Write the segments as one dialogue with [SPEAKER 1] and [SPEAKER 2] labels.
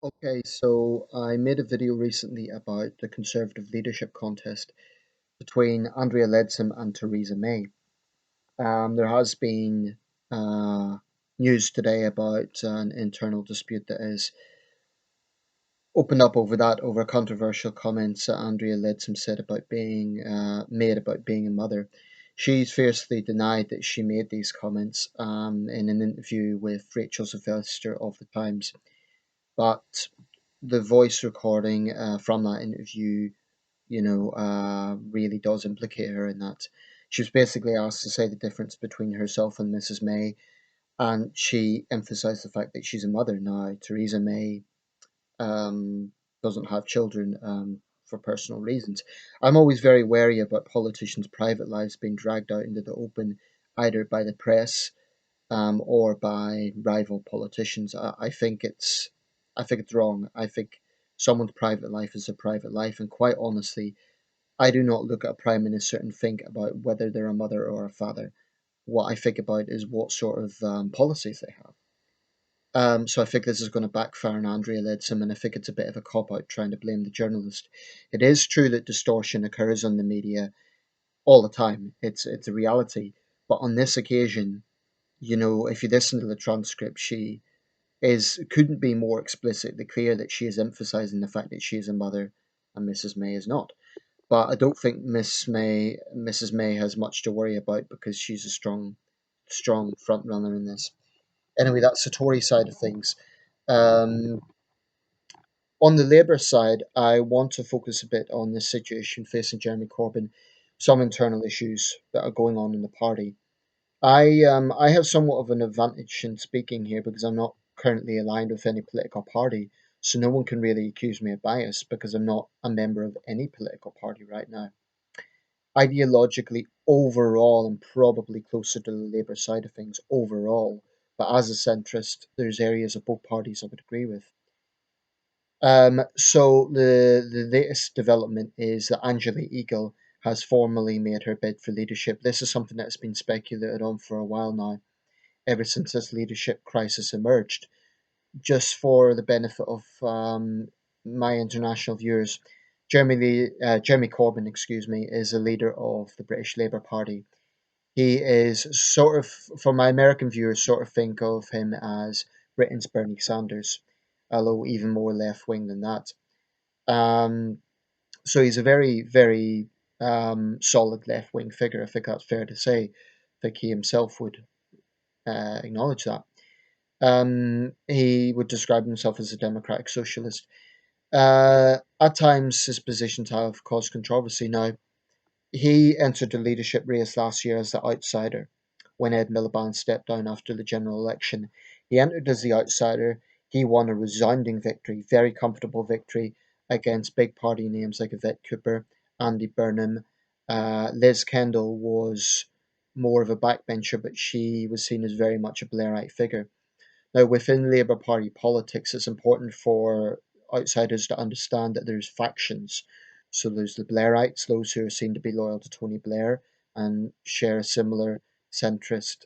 [SPEAKER 1] Okay, so I made a video recently about the Conservative leadership contest between Andrea Leadsom and Theresa May. There has been uh, news today about an internal dispute that is opened up over controversial comments that Andrea Leadsom said about being made about being a mother. She's fiercely denied that she made these comments in an interview with Rachel Sylvester of the Times, but the voice recording from that interview, really does implicate her in that. She was basically asked to say the difference between herself and Mrs. May, and she emphasised the fact that she's a mother now. Theresa May um, doesn't have children for personal reasons. I'm always very wary about politicians' private lives being dragged out into the open, either by the press or by rival politicians. I think it's wrong. I think someone's private life is a private life, and quite honestly, I do not look at a prime minister and think about whether they're a mother or a father. What I think about is what sort of policies they have. So I think this is going to backfire on Andrea Leadsom, and I think it's a bit of a cop out trying to blame the journalist. It is true that distortion occurs on the media all the time. It's a reality, but on this occasion, if you listen to the transcript, she is couldn't be more explicitly clear that she is emphasizing the fact that she is a mother and Mrs. May is not. But I don't think Mrs. May has much to worry about because she's a strong front runner in this. Anyway, that's the Tory side of things. Um, on the Labour side, I want to focus a bit on the situation facing Jeremy Corbyn, some internal issues that are going on in the party. I have somewhat of an advantage in speaking here because I'm not currently aligned with any political party, so no one can really accuse me of bias because I'm not a member of any political party right now. Ideologically, overall, I'm probably closer to the Labour side of things overall, but as a centrist, there's areas of both parties I would agree with. So the latest development is that Angela Eagle has formally made her bid for leadership. This is something that's been speculated on for a while now, ever since this leadership crisis emerged. Just for the benefit of my international viewers, Jeremy Corbyn, excuse me, is a leader of the British Labour Party. He is sort of, for my American viewers, sort of think of him as Britain's Bernie Sanders, although even more left wing than that. Um, so he's a very solid left wing figure. I think that's fair to say. I think he himself would acknowledge that. He would describe himself as a democratic socialist. At times, his positions have caused controversy. Now, he entered the leadership race last year as the outsider when Ed Miliband stepped down after the general election. He entered as the outsider. He won a resounding victory, very comfortable victory against big party names like Yvette Cooper, Andy Burnham. Liz Kendall was more of a backbencher, but she was seen as very much a Blairite figure. Now, within Labour Party politics, it's important for outsiders to understand that there's factions. So there's the Blairites, those who are seen to be loyal to Tony Blair and share a similar centrist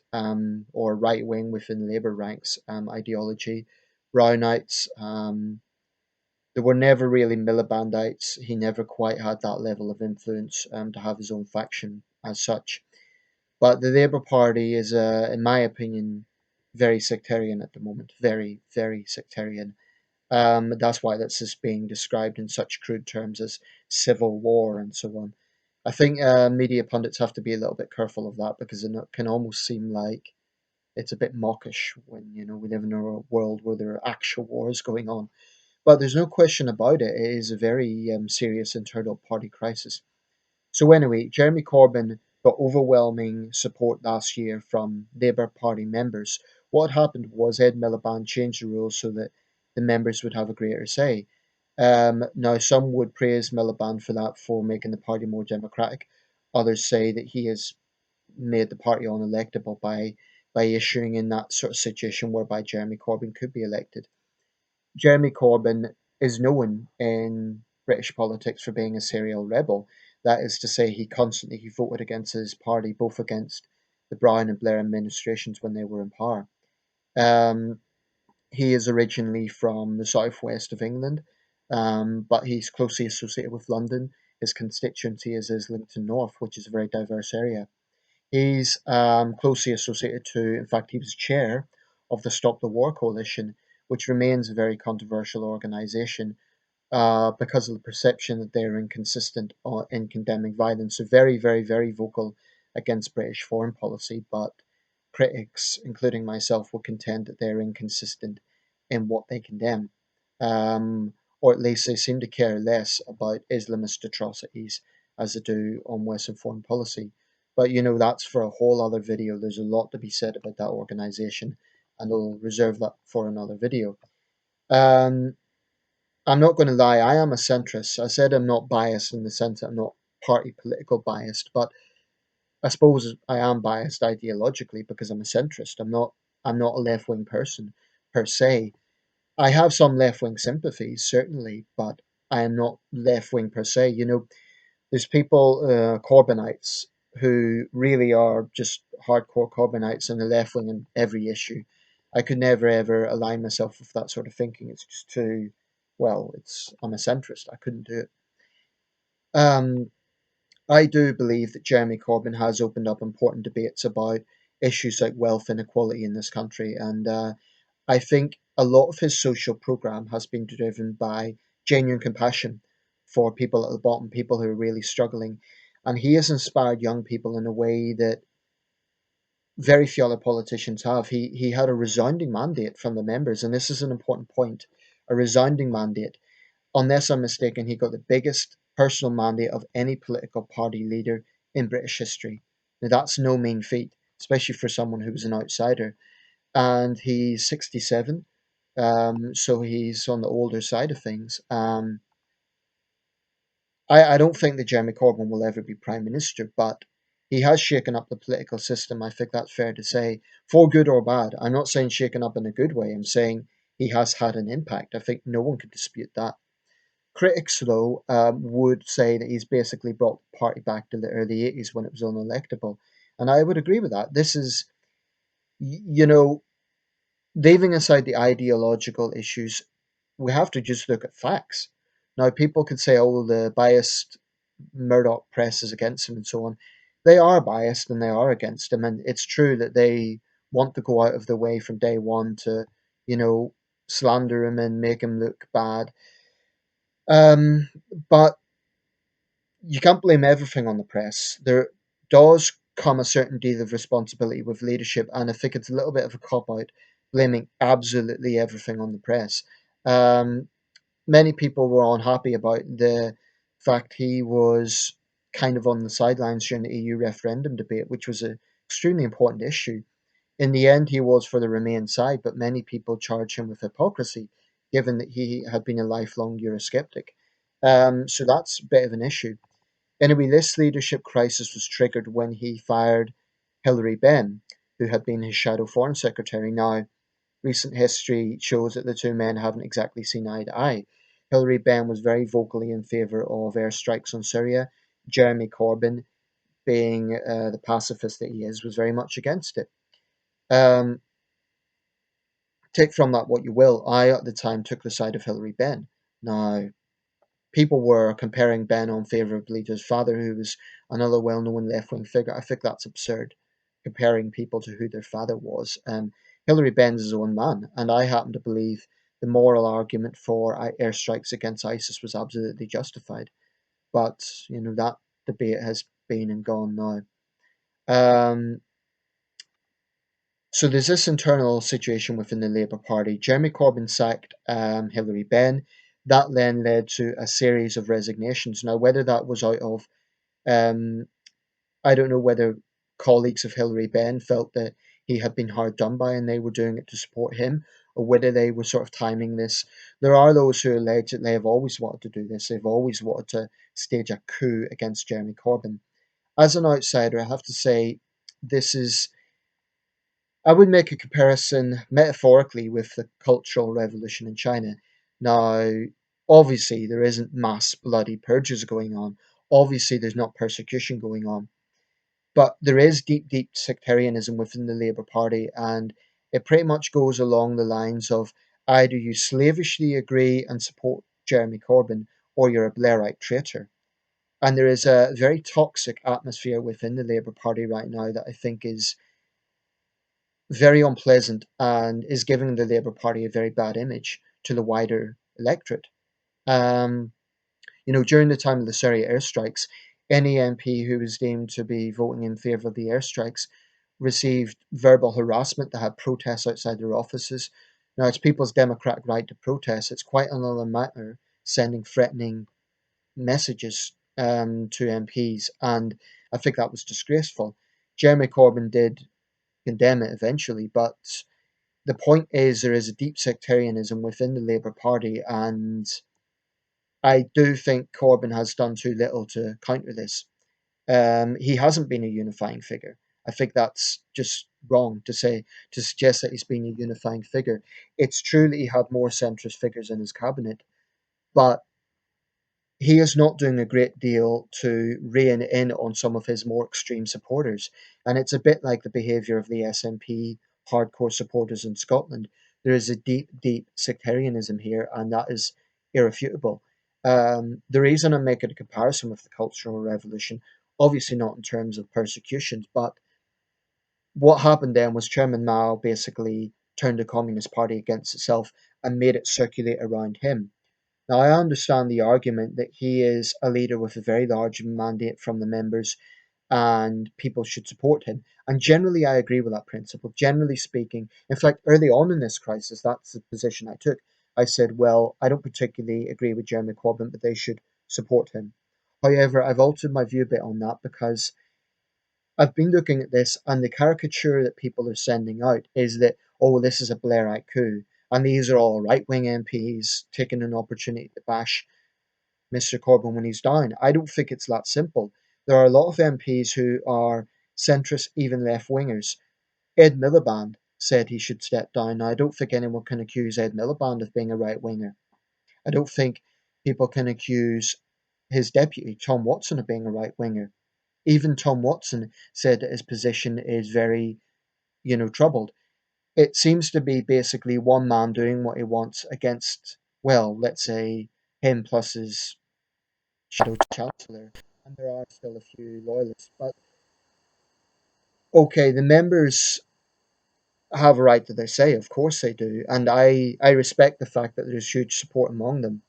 [SPEAKER 1] or right wing within Labour ranks ideology. Brownites, there were never really Milibandites. He never quite had that level of influence to have his own faction as such. But the Labour Party is, in my opinion, very sectarian at the moment. Very sectarian. That's why this is being described in such crude terms as civil war and so on. I think media pundits have to be a little bit careful of that because it can almost seem like it's a bit mawkish when we live in a world where there are actual wars going on. But there's no question about it. It is a very serious internal party crisis. So anyway, Jeremy Corbyn got overwhelming support last year from Labour Party members. What happened was Ed Miliband changed the rules so that the members would have a greater say. Now, some would praise Miliband for that, for making the party more democratic. Others say that he has made the party unelectable by issuing in that sort of situation whereby Jeremy Corbyn could be elected. Jeremy Corbyn is known in British politics for being a serial rebel. That is to say, he voted against his party, both against the Brown and Blair administrations when they were in power. Um, He is originally from the southwest of England, but he's closely associated with London. His constituency is Islington North, which is a very diverse area. He's closely associated to, in fact, he was chair of the Stop the War Coalition, which remains a very controversial organisation because of the perception that they're inconsistent in condemning violence. So very, very, very vocal against British foreign policy, but critics, including myself, will contend that they're inconsistent in what they condemn. Or at least they seem to care less about Islamist atrocities as they do on Western foreign policy. But that's for a whole other video. There's a lot to be said about that organization, and I'll reserve that for another video. Um, I'm not going to lie, I am a centrist. I said I'm not biased in the sense that I'm not party political biased, but I suppose I am biased ideologically because I'm a centrist. I'm not a left wing person per se. I have some left wing sympathies, certainly, but I am not left wing per se. There's people, Corbynites, who really are just hardcore Corbynites and the left wing in every issue. I could never ever align myself with that sort of thinking. It's just too, well, I'm a centrist. I couldn't do it. Um, I do believe that Jeremy Corbyn has opened up important debates about issues like wealth inequality in this country, and I think a lot of his social program has been driven by genuine compassion for people at the bottom, people who are really struggling. And he has inspired young people in a way that very few other politicians have. He had a resounding mandate from the members, and this is an important point, a resounding mandate. Unless I'm mistaken, he got the biggest personal mandate of any political party leader in British history. Now, that's no mean feat, especially for someone who was an outsider. And he's 67, so he's on the older side of things. I don't think that Jeremy Corbyn will ever be Prime Minister, but he has shaken up the political system. I think that's fair to say, for good or bad. I'm not saying shaken up in a good way. I'm saying he has had an impact. I think no one could dispute that. Critics, though, would say that he's basically brought the party back to the early 80s when it was unelectable. And I would agree with that. This is, you know, leaving aside the ideological issues, we have to just look at facts. Now, people could say, oh, the biased Murdoch press is against him and so on. They are biased and they are against him. And it's true that they want to go out of their way from day one to, you know, slander him and make him look bad. Um, but you can't blame everything on the press. There does come a certain deal of responsibility with leadership, and I think it's a little bit of a cop out blaming absolutely everything on the press. Um, Many people were unhappy about the fact he was kind of on the sidelines during the EU referendum debate, which was an extremely important issue. In the end, he was for the Remain side, but many people charge him with hypocrisy, given that he had been a lifelong Eurosceptic. So that's a bit of an issue. Anyway, this leadership crisis was triggered when he fired Hilary Benn, who had been his shadow foreign secretary. Now, recent history shows that the two men haven't exactly seen eye to eye. Hilary Benn was very vocally in favour of airstrikes on Syria. Jeremy Corbyn, being the pacifist that he is, was very much against it. Um, Take from that what you will. I, at the time, took the side of Hilary Benn. Now, people were comparing Ben unfavorably to his father, who was another well known left wing figure. I think that's absurd, comparing people to who their father was. Hilary Ben's his own man, and I happen to believe the moral argument for airstrikes against ISIS was absolutely justified. But, that debate has been and gone now. Um, so there's this internal situation within the Labour Party. Jeremy Corbyn sacked Hilary Benn. That then led to a series of resignations. Now, whether that was out of, um, I don't know whether colleagues of Hilary Benn felt that he had been hard done by and they were doing it to support him, or whether they were sort of timing this. There are those who allege that they have always wanted to do this. They've always wanted to stage a coup against Jeremy Corbyn. As an outsider, I have to say this is I would make a comparison metaphorically with the Cultural Revolution in China. Now, obviously, there isn't mass bloody purges going on. Obviously, there's not persecution going on. But there is deep, deep sectarianism within the Labour Party, and It pretty much goes along the lines of either you slavishly agree and support Jeremy Corbyn, or you're a Blairite traitor. And there is a very toxic atmosphere within the Labour Party right now that I think is very unpleasant and is giving the Labour Party a very bad image to the wider electorate. Um, during the time of the Surrey airstrikes, any MP who was deemed to be voting in favour of the airstrikes received verbal harassment. They had protests outside their offices. Now, it's people's democratic right to protest. It's quite another matter sending threatening messages to MPs, and I think that was disgraceful. Jeremy Corbyn did condemn it eventually, but the point is there is a deep sectarianism within the Labour Party, and I do think Corbyn has done too little to counter this. He hasn't been a unifying figure. I think that's just wrong to suggest that he's been a unifying figure. It's true that he had more centrist figures in his cabinet, but he is not doing a great deal to rein in on some of his more extreme supporters. And it's a bit like the behaviour of the SNP hardcore supporters in Scotland. There is a deep, deep sectarianism here, and that is irrefutable. The reason I'm making a comparison with the Cultural Revolution, obviously not in terms of persecutions, but what happened then was Chairman Mao basically turned the Communist Party against itself and made it circulate around him. Now, I understand the argument that he is a leader with a very large mandate from the members and people should support him. And generally, I agree with that principle. Generally speaking, in fact, early on in this crisis, that's the position I took. I said, well, I don't particularly agree with Jeremy Corbyn, but they should support him. However, I've altered my view a bit on that because I've been looking at this, and the caricature that people are sending out is that, oh, this is a Blairite coup. And these are all right wing MPs taking an opportunity to bash Mr. Corbyn when he's down. I don't think it's that simple. There are a lot of MPs who are centrist, even left wingers. Ed Miliband said he should step down. Now, I don't think anyone can accuse Ed Miliband of being a right winger. I don't think people can accuse his deputy, Tom Watson, of being a right winger. Even Tom Watson said that his position is very, troubled. It seems to be basically one man doing what he wants against, well, let's say him plus his shadow chancellor, and there are still a few loyalists. But okay, the members have a right to their say, of course they do, and I respect the fact that there's huge support among them.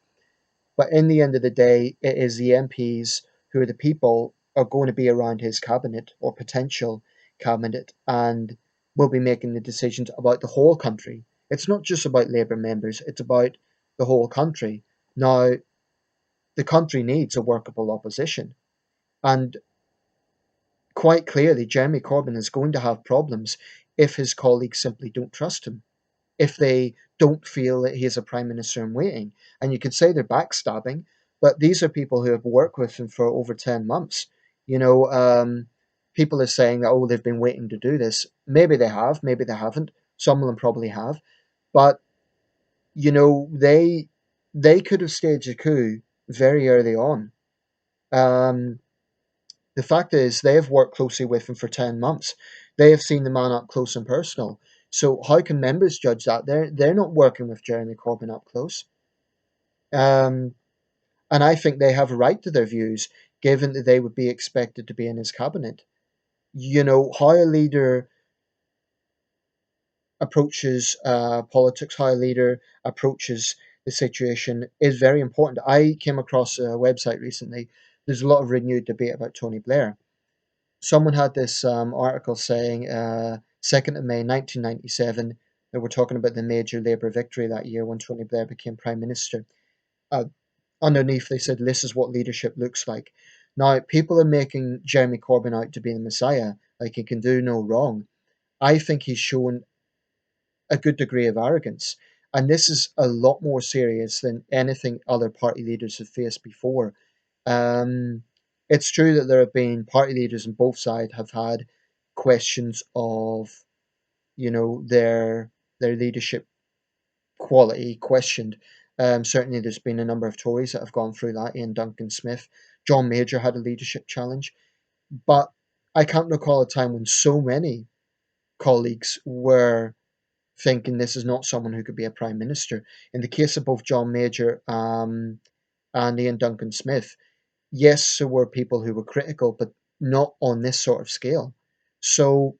[SPEAKER 1] But in the end of the day, it is the MPs who are the people are going to be around his cabinet or potential cabinet and will be making the decisions about the whole country. It's not just about Labour members, it's about the whole country. Now, the country needs a workable opposition. And quite clearly, Jeremy Corbyn is going to have problems if his colleagues simply don't trust him, if they don't feel that he is a prime minister in waiting. And you could say they're backstabbing, but these are people who have worked with him for over 10 months. You know, people are saying that, oh, they've been waiting to do this. Maybe they have, maybe they haven't. Some of them probably have. But, they could have staged a coup very early on. Um, The fact is, they have worked closely with him for 10 months. They have seen the man up close and personal. So how can members judge that? They're not working with Jeremy Corbyn up close. Um, and I think they have a right to their views, given that they would be expected to be in his cabinet. How a leader approaches politics, how a leader approaches the situation is very important. I came across a website recently. There's a lot of renewed debate about Tony Blair. Someone had this article saying 2nd of May 1997, they were talking about the major Labour victory that year when Tony Blair became Prime Minister. Uh, Underneath, they said, this is what leadership looks like. Now, people are making Jeremy Corbyn out to be the Messiah, like he can do no wrong. I think he's shown a good degree of arrogance. And this is a lot more serious than anything other party leaders have faced before. Um, it's true that there have been party leaders on both sides have had questions of, their leadership quality questioned. Certainly, there's been a number of Tories that have gone through that. Ian Duncan Smith, John Major had a leadership challenge, but I can't recall a time when so many colleagues were thinking this is not someone who could be a prime minister. In the case of both John Major and Ian Duncan Smith, yes, there were people who were critical, but not on this sort of scale. So,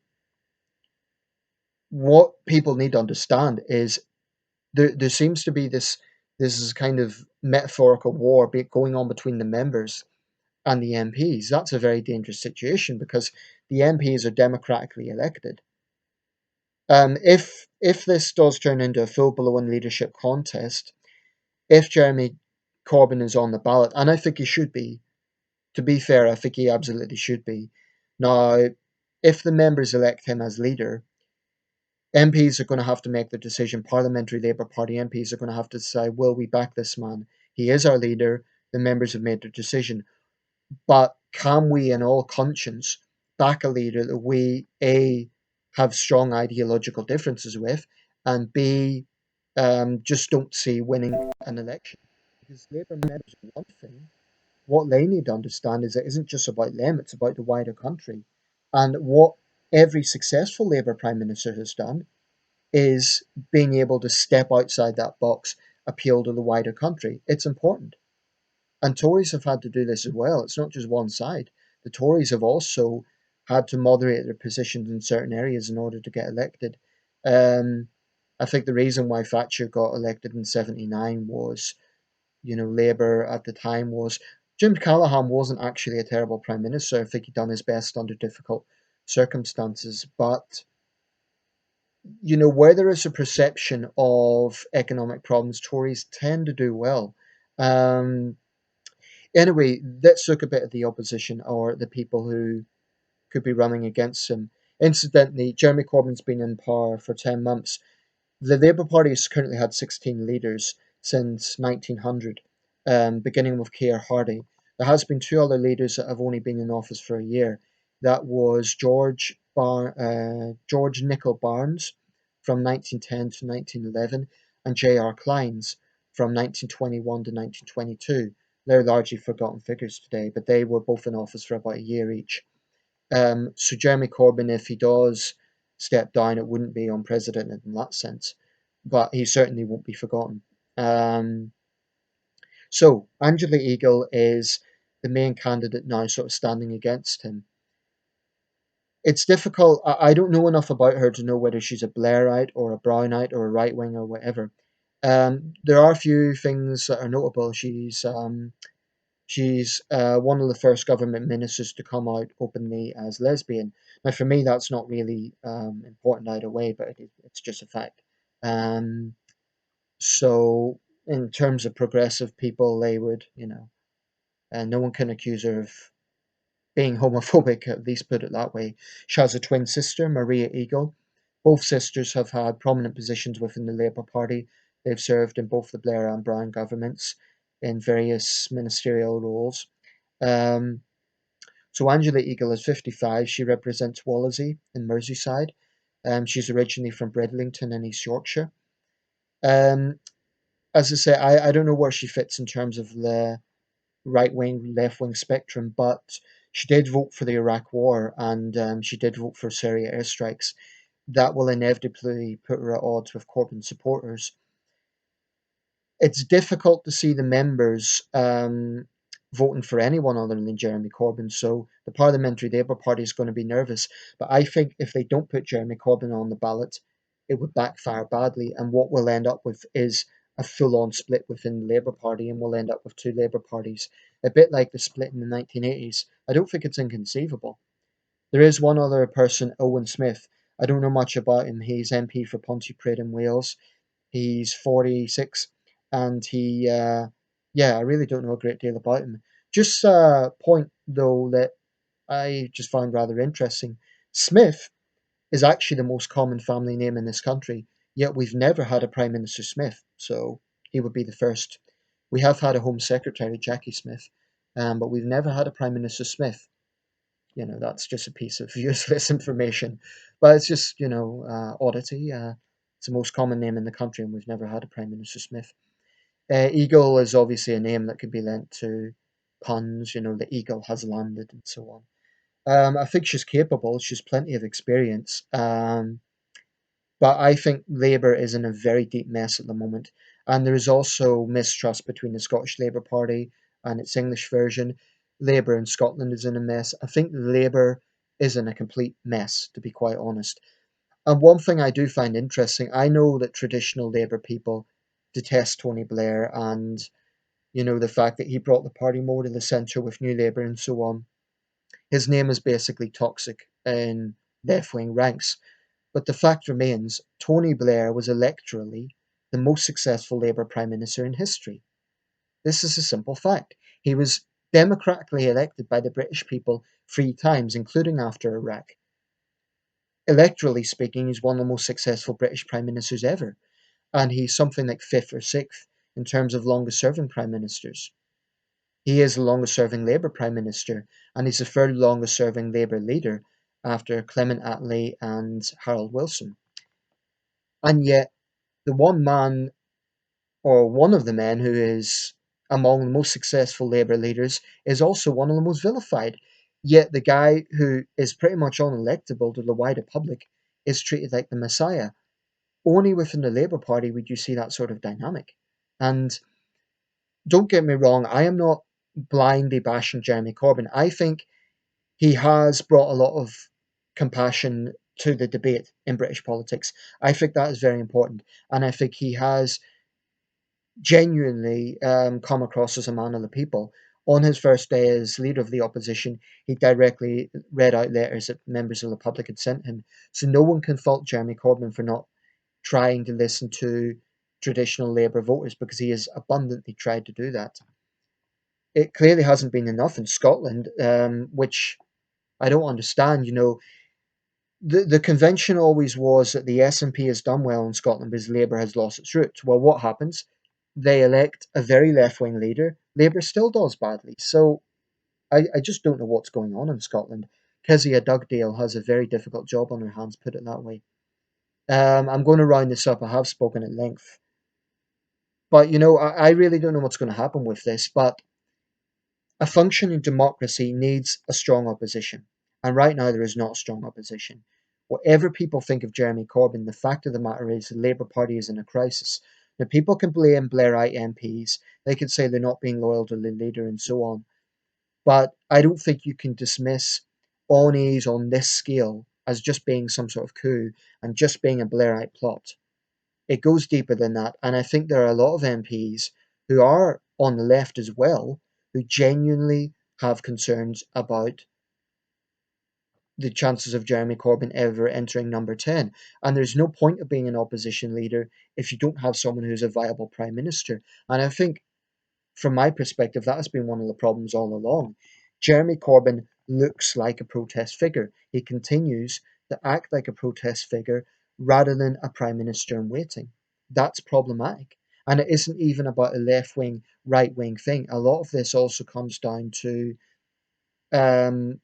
[SPEAKER 1] what people need to understand is there seems to be this is kind of metaphorical war going on between the members and the MPs. That's a very dangerous situation because the MPs are democratically elected. If this does turn into a full blown leadership contest, if Jeremy Corbyn is on the ballot, and I think he should be, to be fair, I think he absolutely should be. Now, if the members elect him as leader, MPs are going to have to make the decision. Parliamentary Labour Party MPs are going to have to decide, will we back this man? He is our leader. The members have made their decision. But can we, in all conscience, back a leader that we, A, have strong ideological differences with, and B, just don't see winning an election? Because Labour members are one thing. What they need to understand is it isn't just about them, it's about the wider country. And what every successful Labour Prime Minister has done is being able to step outside that box, appeal to the wider country. It's important. And Tories have had to do this as well. It's not just one side. The Tories have also had to moderate their positions in certain areas in order to get elected. Um, I think the reason why Thatcher got elected in '79 was, Labour at the time was Jim Callaghan wasn't actually a terrible prime minister. I think he'd done his best under difficult circumstances, but where there is a perception of economic problems, Tories tend to do well. Um, anyway, let's look a bit at the opposition or the people who could be running against him. Incidentally, Jeremy Corbyn's been in power for 10 months. The Labour Party has currently had 16 leaders since 1900, beginning with Keir Hardie. There has been two other leaders that have only been in office for a year. That was George Nicol Barnes from 1910 to 1911 and J.R. Clines from 1921 to 1922. They're largely forgotten figures today, but they were both in office for about a year each. So Jeremy Corbyn, if he does step down, it wouldn't be unprecedented in that sense, but he certainly won't be forgotten. Um, so Angela Eagle is the main candidate now, sort of standing against him. It's difficult. I don't know enough about her to know whether she's a Blairite or a Brownite or a right wing or whatever. There are a few things that are notable. She's one of the first government ministers to come out openly as lesbian. Now, for me, that's not really important either way, but it's just a fact. Um, so, in terms of progressive people, they would, and no one can accuse her of being homophobic, at least put it that way. She has a twin sister, Maria Eagle. Both sisters have had prominent positions within the Labour Party. They've served in both the Blair and Brown governments in various ministerial roles. Um, so Angela Eagle is 55. She represents Wallasey in Merseyside. She's originally from Bridlington in East Yorkshire. Um, as I say, I don't know where she fits in terms of the right wing, left wing spectrum, but she did vote for the Iraq War and she did vote for Syria airstrikes. That will inevitably put her at odds with Corbyn supporters. It's difficult to see the members voting for anyone other than Jeremy Corbyn. So the Parliamentary Labour Party is going to be nervous. But I think if they don't put Jeremy Corbyn on the ballot, it would backfire badly. And what we'll end up with is a full on split within the Labour Party, and we'll end up with two Labour parties, a bit like the split in the 1980s. I don't think it's inconceivable. There is one other person, Owen Smith. I don't know much about him. He's MP for Pontypridd in Wales. He's 46, and yeah, I really don't know a great deal about him. Just a point, though, that I just found rather interesting. Smith is actually the most common family name in this country, yet we've never had a Prime Minister Smith, so he would be the first. We have had a Home Secretary, Jackie Smith, but we've never had a Prime Minister Smith. That's just a piece of useless information, but it's just oddity. It's the most common name in the country, and we've never had a Prime Minister Smith. Eagle is obviously a name that could be lent to puns. The eagle has landed and so on. I think she's capable. She's plenty of experience. But I think Labour is in a very deep mess at the moment. And there is also mistrust between the Scottish Labour Party and its English version. Labour in Scotland is in a mess. I think Labour is in a complete mess, to be quite honest. And one thing I do find interesting, I know that traditional Labour people detest Tony Blair and, the fact that he brought the party more to the centre with New Labour and so on. His name is basically toxic in left wing ranks. But the fact remains, Tony Blair was electorally the most successful Labour Prime Minister in history. This is a simple fact. He was democratically elected by the British people 3 times, including after Iraq. Electorally speaking, he's one of the most successful British Prime Ministers ever, and he's something like fifth or sixth in terms of longest serving Prime Ministers. He is the longest serving Labour Prime Minister, and he's the third longest serving Labour leader after Clement Attlee and Harold Wilson. And yet, the one man, or one of the men who is among the most successful Labour leaders, is also one of the most vilified. Yet the guy who is pretty much unelectable to the wider public is treated like the Messiah. Only within the Labour Party would you see that sort of dynamic. And don't get me wrong, I am not blindly bashing Jeremy Corbyn. I think he has brought a lot of compassion to the debate in British politics. I think that is very important. And I think he has genuinely come across as a man of the people. On his first day as leader of the opposition, he directly read out letters that members of the public had sent him. So no one can fault Jeremy Corbyn for not trying to listen to traditional Labour voters, because he has abundantly tried to do that. It clearly hasn't been enough in Scotland, which I don't understand. The convention always was that the SNP has done well in Scotland because Labour has lost its roots. Well, what happens? They elect a very left wing leader. Labour still does badly. So I just don't know what's going on in Scotland. Kezia Dugdale has a very difficult job on her hands, put it that way. I'm going to round this up. I have spoken at length. But, I really don't know what's going to happen with this. But a functioning democracy needs a strong opposition. And right now, there is not strong opposition. Whatever people think of Jeremy Corbyn, the fact of the matter is the Labour Party is in a crisis. Now, people can blame Blairite MPs. They can say they're not being loyal to the leader and so on. But I don't think you can dismiss Aunis on this scale as just being some sort of coup and just being a Blairite plot. It goes deeper than that. And I think there are a lot of MPs who are on the left as well who genuinely have concerns about the chances of Jeremy Corbyn ever entering number 10. And there's no point of being an opposition leader if you don't have someone who's a viable prime minister. And I think, from my perspective, that has been one of the problems all along. Jeremy Corbyn looks like a protest figure. He continues to act like a protest figure rather than a prime minister in waiting. That's problematic. And it isn't even about a left wing, right wing thing. A lot of this also comes down to um,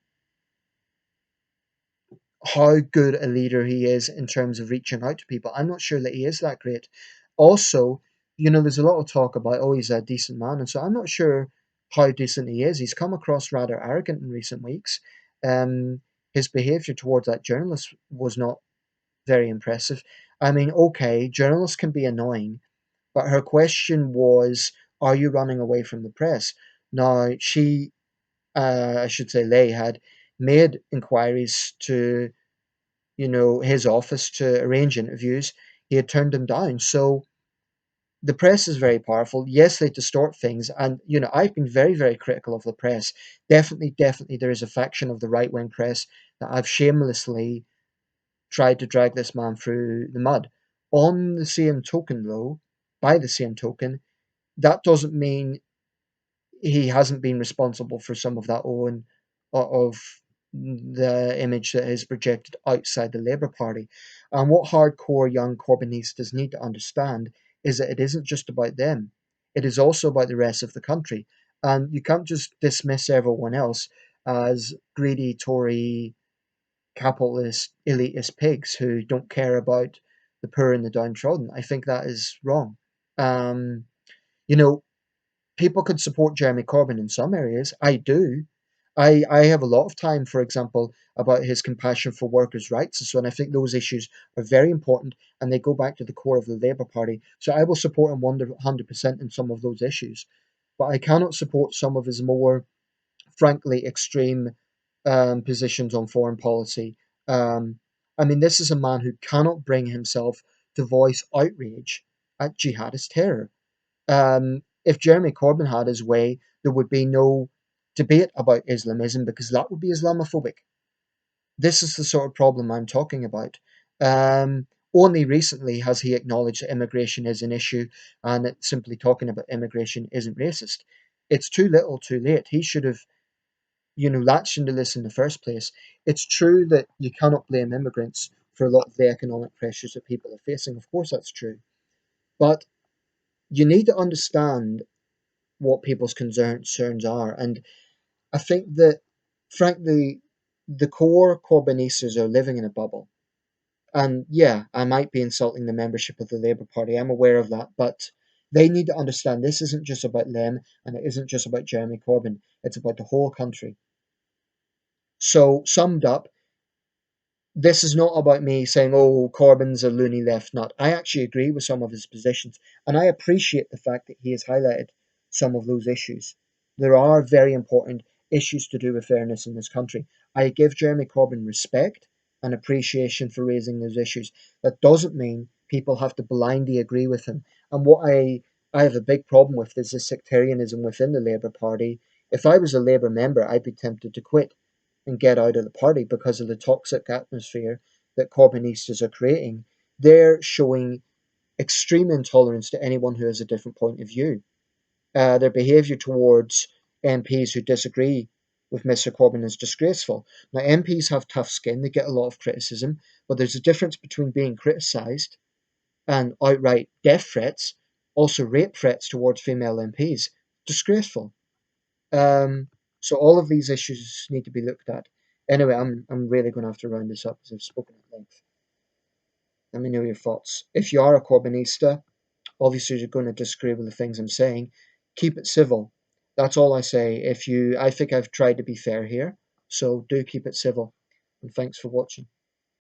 [SPEAKER 1] how good a leader he is in terms of reaching out to people. I'm not sure that he is that great. Also, there's a lot of talk about, oh, he's a decent man. And so I'm not sure how decent he is. He's come across rather arrogant in recent weeks. His behavior towards that journalist was not very impressive. I mean, okay, journalists can be annoying, but her question was, are you running away from the press? Now, she, I should say, Lay had made inquiries to his office to arrange interviews. He had turned them down. So the press is very powerful. Yes, they distort things. And, I've been very, very critical of the press. Definitely, definitely, there is a faction of the right wing press that I've shamelessly tried to drag this man through the mud. On the same token, though, by the same token, that doesn't mean he hasn't been responsible for some of that own of the image that is projected outside the Labour Party. And what hardcore young Corbynistas need to understand is that it isn't just about them. It is also about the rest of the country. And you can't just dismiss everyone else as greedy Tory capitalist elitist pigs who don't care about the poor and the downtrodden. I think that is wrong. Um, you know, People could support Jeremy Corbyn in some areas. I do. I have a lot of time, for example, about his compassion for workers' rights and so on. I think those issues are very important and they go back to the core of the Labour Party. So I will support him 100% in some of those issues. But I cannot support some of his more, frankly, extreme positions on foreign policy. Um, I mean, this is a man who cannot bring himself to voice outrage at jihadist terror. If Jeremy Corbyn had his way, there would be no debate about Islamism because that would be Islamophobic. This is the sort of problem I'm talking about. Only recently has he acknowledged that immigration is an issue and that simply talking about immigration isn't racist. It's too little, too late. He should have, latched into this in the first place. It's true that you cannot blame immigrants for a lot of the economic pressures that people are facing. Of course, that's true. But you need to understand what people's concerns are. And I think that, frankly, the core Corbynistas are living in a bubble. And yeah, I might be insulting the membership of the Labour Party. I'm aware of that. But they need to understand this isn't just about them and it isn't just about Jeremy Corbyn. It's about the whole country. So, summed up, this is not about me saying, oh, Corbyn's a loony left nut. I actually agree with some of his positions, and I appreciate the fact that he has highlighted some of those issues. There are very important issues to do with fairness in this country. I give Jeremy Corbyn respect and appreciation for raising those issues. That doesn't mean people have to blindly agree with him. And what I have a big problem with is the sectarianism within the Labour Party. If I was a Labour member, I'd be tempted to quit and get out of the party because of the toxic atmosphere that Corbynistas are creating. They're showing extreme intolerance to anyone who has a different point of view. Their behaviour towards MPs who disagree with Mr. Corbyn is disgraceful. Now, MPs have tough skin, they get a lot of criticism, but there's a difference between being criticised and outright death threats, also rape threats towards female MPs. Disgraceful. Um, so all of these issues need to be looked at. Anyway, I'm really going to have to round this up as I've spoken at length. Let me know your thoughts. If you are a Corbynista, obviously you're going to disagree with the things I'm saying. Keep it civil. That's all I say. I think I've tried to be fair here, so do keep it civil. And thanks for watching.